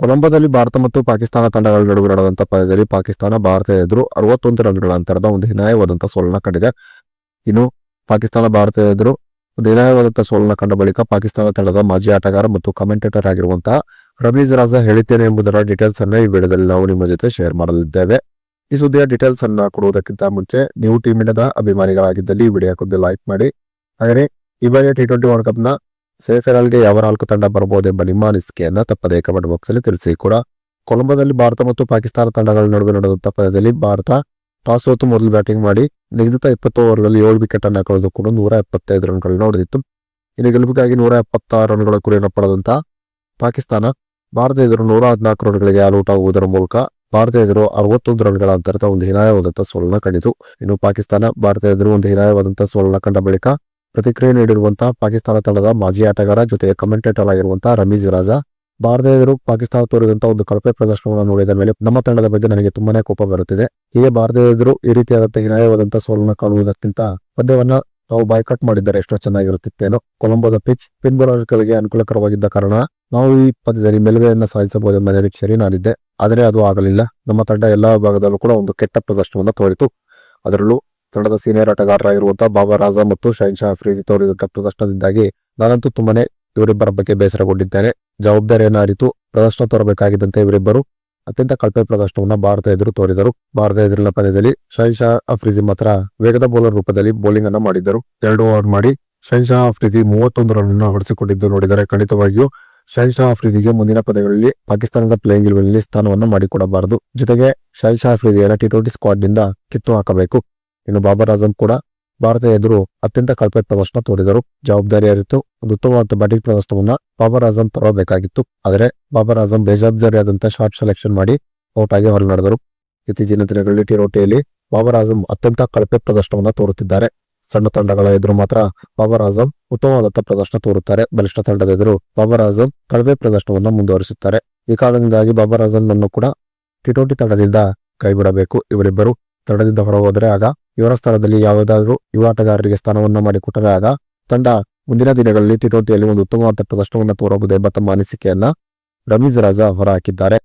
ಕೊಲಂಬೋದಲ್ಲಿ ಭಾರತ ಮತ್ತು ಪಾಕಿಸ್ತಾನ ತಂಡಗಳ ನಡುವೆ ನಡೆದಂತಹ ಪಂದ್ಯದಲ್ಲಿ ಪಾಕಿಸ್ತಾನ ಭಾರತ ಎದುರು 61 ರನ್ಗಳ ಅಂತರದ ಒಂದು ಹೀನಾಯವಾದಂತಹ ಸೋಲನ್ನ ಕಂಡಿದೆ. ಇನ್ನು ಪಾಕಿಸ್ತಾನ ಭಾರತ ಎದುರು ಒಂದು ಹೀನಾಯವಾದಂತಹ ಸೋಲನ್ನ ಕಂಡ ಬಳಿಕ ಪಾಕಿಸ್ತಾನ ತಂಡದ ಮಾಜಿ ಆಟಗಾರ ಮತ್ತು ಕಮೆಂಟೇಟರ್ ಆಗಿರುವಂತಹ ರಮೀಜ್ ರಾಜಾ ಹೇಳಿದ್ದೇನೆ ಎಂಬುದರ ಡೀಟೇಲ್ಸ್ ಅನ್ನ ಈ ವಿಡಿಯೋದಲ್ಲಿ ನಾವು ನಿಮ್ಮ ಜೊತೆ ಶೇರ್ ಮಾಡಲಿದ್ದೇವೆ. ಈ ಸುದ್ದಿಯ ಡೀಟೇಲ್ಸ್ ಅನ್ನ ಕೊಡುವುದಕ್ಕಿಂತ ಮುಂಚೆ ನೀವು ಟೀಮ್ ಇಂಡಿಯಾದ ಅಭಿಮಾನಿಗಳಾಗಿದ್ದಲ್ಲಿ ಈ ವಿಡಿಯೋಕ್ಕೆ ಲೈಕ್ ಮಾಡಿ. ಹಾಗೆ ಈ ಬಾರಿಯ T20 ವರ್ಲ್ಡ್ ಕಪ್ ನ ಸೆಮಿಫೈನಲ್ಗೆ ಯಾವ 4 ತಂಡ ಬರಬಹುದೆಂಬ ನಿಮ್ಮ ಅನಿಸಿಕೆಯನ್ನ ತಪ್ಪದೇ ಕಮೆಂಟ್ ಬಾಕ್ಸ್ ಅಲ್ಲಿ ತಿಳಿಸಿ. ಕೂಡ ಕೊಲಂಬೋದಲ್ಲಿ ಭಾರತ ಮತ್ತು ಪಾಕಿಸ್ತಾನ ತಂಡಗಳ ನಡುವೆ ನಡೆದಂತಹ ಪಂದ್ಯದಲ್ಲಿ ಭಾರತ ಟಾಸ್ ಸೋತು ಮೊದಲು ಬ್ಯಾಟಿಂಗ್ ಮಾಡಿ ನಿಗದಿತ 20 ಓವರ್ಗಳಲ್ಲಿ 7 ವಿಕೆಟ್ ಅನ್ನು ಕಳೆದುಕೊಂಡು 175 ರನ್ಗಳನ್ನ ಹೊಡೆದಿತ್ತು. ಇನ್ನು ಗೆಲುವಿಗಾಗಿ 176 ರನ್ಗಳ ಗುರಿಯನ್ನು ಪಡೆದಂತಹ ಪಾಕಿಸ್ತಾನ ಭಾರತ ಎದುರು 114 ರನ್ಗಳಿಗೆ ಆಲ್ಔಟ್ ಆಗುವುದರ ಮೂಲಕ ಭಾರತ ಎದುರು 61 ರನ್ಗಳ ಅಂತರದ ಒಂದು ಹೀನಾಯವಾದಂತಹ ಸೋಲನ್ನ ಕಂಡಿತು. ಇನ್ನು ಪಾಕಿಸ್ತಾನ ಭಾರತ ಎದುರು ಒಂದು ಹೀನಾಯವಾದಂತಹ ಸೋಲನ್ನ ಕಂಡ ಬಳಿಕ ಪ್ರತಿಕ್ರಿಯೆ ನೀಡಿರುವಂತಹ ಪಾಕಿಸ್ತಾನ ತಂಡದ ಮಾಜಿ ಆಟಗಾರ ಜೊತೆಗೆ ಕಮೆಂಟೇಟರ್ ಆಗಿರುವಂತಹ ರಮೀಜ್ ರಾಜಾ, ಭಾರತ ಎದುರು ಪಾಕಿಸ್ತಾನ ತೋರಿದಂತಹ ಒಂದು ಕಳಪೆ ಪ್ರದರ್ಶನವನ್ನು ನೋಡಿದ ಮೇಲೆ ನಮ್ಮ ತಂಡದ ಬಗ್ಗೆ ನನಗೆ ತುಂಬಾನೇ ಕೋಪ ಬರುತ್ತಿದೆ. ಹೀಗೆ ಭಾರತ ಎದುರು ಈ ರೀತಿಯಾದಂತಹ ಹೀನಾಯವಾದಂತಹ ಸೋಲನ್ನ ಕಾಣುವುದಕ್ಕಿಂತ ಪಂದ್ಯವನ್ನ ನಾವು ಬಾಯ್ಕಟ್ ಮಾಡಿದ್ದರೆ ಎಷ್ಟೋ ಚೆನ್ನಾಗಿರುತ್ತಿತ್ತೇನೋ. ಕೊಲಂಬೋದ ಪಿಚ್ ಸ್ಪಿನ್ ಬೌಲರ್ಗಳಿಗೆ ಅನುಕೂಲಕರವಾಗಿದ್ದ ಕಾರಣ ನಾವು ಈ ಪಂದ್ಯದಲ್ಲಿ ಮೇಲುಗೈಯನ್ನ ಸಾಧಿಸಬಹುದೆಂಬ ನಿರೀಕ್ಷೆಯಲ್ಲಿ ನಾನಿದ್ದೆ. ಆದರೆ ಅದು ಆಗಲಿಲ್ಲ. ನಮ್ಮ ತಂಡ ಎಲ್ಲಾ ಭಾಗದಲ್ಲೂ ಕೂಡ ಒಂದು ಕೆಟ್ಟ ಪ್ರದರ್ಶನವನ್ನು ತೋರಿತು. ಅದರಲ್ಲೂ ತಂಡದ ಸೀನಿಯರ್ ಆಟಗಾರರಾಗಿರುವಂತಹ ಬಾಬರ್ ಆಜಮ್ ಮತ್ತು ಶಹೀನ್ ಶಾ ಅಫ್ರಿದಿ ತೋರಿದ ಪ್ರದರ್ಶನದಿಂದಾಗಿ ನಾನಂತೂ ತುಂಬಾನೇ ಇವರಿಬ್ಬರ ಬಗ್ಗೆ ಬೇಸರಗೊಂಡಿದ್ದೇನೆ. ಜವಾಬ್ದಾರಿಯನ್ನು ಅರಿತು ಪ್ರದರ್ಶನ ತೋರಬೇಕಾಗಿದ್ದಂತೆ ಇವರಿಬ್ಬರು ಅತ್ಯಂತ ಕಳಪೆ ಪ್ರದರ್ಶನವನ್ನ ಭಾರತ ಎದುರು ತೋರಿದರು. ಭಾರತ ಎದುರಿನ ಪಂದ್ಯದಲ್ಲಿ ಶಹೀನ್ ಶಾ ಅಫ್ರಿದಿ ಮಾತ್ರ ವೇಗದ ಬೌಲರ್ ರೂಪದಲ್ಲಿ ಬೌಲಿಂಗ್ ಅನ್ನ ಮಾಡಿದ್ದರು. 2 ಓವರ್ ಮಾಡಿ ಶಹೀನ್ ಶಾ ಅಫ್ರಿದಿ 31 ರನ್ ಅನ್ನು ಹೊಡೆಸಿಕೊಂಡಿದ್ದು ನೋಡಿದರೆ ಖಂಡಿತವಾಗಿಯೂ ಶಹೀನ್ ಶಾ ಅಫ್ರಿದಿಗೆ ಮುಂದಿನ ಪಂದ್ಯಗಳಲ್ಲಿ ಪಾಕಿಸ್ತಾನದ ಪ್ಲೇಯಿಂಗ್ ಇಲೆವೆನ್ನಲ್ಲಿ ಸ್ಥಾನವನ್ನು ಮಾಡಿಕೊಡಬಾರದು. ಜೊತೆಗೆ ಶಹೀನ್ ಶಾ ಅಫ್ರಿದಿಯನ್ನು T20 ಸ್ಕ್ವಾಡ್ ನಿಂದ ಕಿತ್ತು ಹಾಕಬೇಕು. ಇನ್ನು ಬಾಬರ್ ಆಜಮ್ ಕೂಡ ಭಾರತ ಎದುರು ಅತ್ಯಂತ ಕಳಪೆ ಪ್ರದರ್ಶನ ತೋರಿದರು. ಜವಾಬ್ದಾರಿ ಅರಿತು ಒಂದು ಉತ್ತಮವಾದ ಬ್ಯಾಟಿಂಗ್ ಪ್ರದರ್ಶನವನ್ನ ಬಾಬರ್ ಆಜಮ್ ತರಬೇಕಾಗಿತ್ತು. ಆದರೆ ಬಾಬರ್ ಆಜಮ್ ಬೇಜವಾಬ್ದಾರಿಯಾದಂತಹ ಶಾರ್ಟ್ ಸೆಲೆಕ್ಷನ್ ಮಾಡಿ ಔಟ್ ಆಗಿ ಹೊರ ನಡೆದರು. ಇತ್ತೀಚಿನ ದಿನಗಳಲ್ಲಿ T20ಯಲ್ಲಿ ಬಾಬರ್ ಆಜಮ್ ಅತ್ಯಂತ ಕಳಪೆ ಪ್ರದರ್ಶನವನ್ನ ತೋರುತ್ತಿದ್ದಾರೆ. ಸಣ್ಣ ತಂಡಗಳ ಎದುರು ಮಾತ್ರ ಬಾಬರ್ ಆಜಮ್ ಉತ್ತಮವಾದಂತಹ ಪ್ರದರ್ಶನ ತೋರುತ್ತಾರೆ. ಬಲಿಷ್ಠ ತಂಡದ ಎದುರು ಬಾಬರ್ ಆಜಮ್ ಕಳಪೆ ಪ್ರದರ್ಶನವನ್ನ ಮುಂದುವರಿಸುತ್ತಾರೆ. ಈ ಕಾರಣದಿಂದಾಗಿ ಬಾಬರ್ ಆಜಮ್ ನನ್ನು ಕೂಡ T20 ತಂಡದಿಂದ ಕೈಬಿಡಬೇಕು. ಇವರಿಬ್ಬರು ತಂಡದಿಂದ ಹೊರಹೋದರೆ ಆಗ ಇವರ ಸ್ಥಾನದಲ್ಲಿ ಯಾವುದಾದ್ರೂ ಯುವ ಆಟಗಾರರಿಗೆ ಸ್ಥಾನವನ್ನ ಮಾಡಿಕೊಟ್ಟರೆ ಆಗ ತಂಡ ಮುಂದಿನ ದಿನಗಳಲ್ಲಿ T20ಯಲ್ಲಿ ಒಂದು ಉತ್ತಮವಾದ ಪ್ರದರ್ಶನವನ್ನು ತೋರಬಹುದೆಂಬ ತಮ್ಮ ಅನಿಸಿಕೆಯನ್ನ ರಮೀಜ್ ರಾಜಾ ಹೊರಹಾಕಿದ್ದಾರೆ.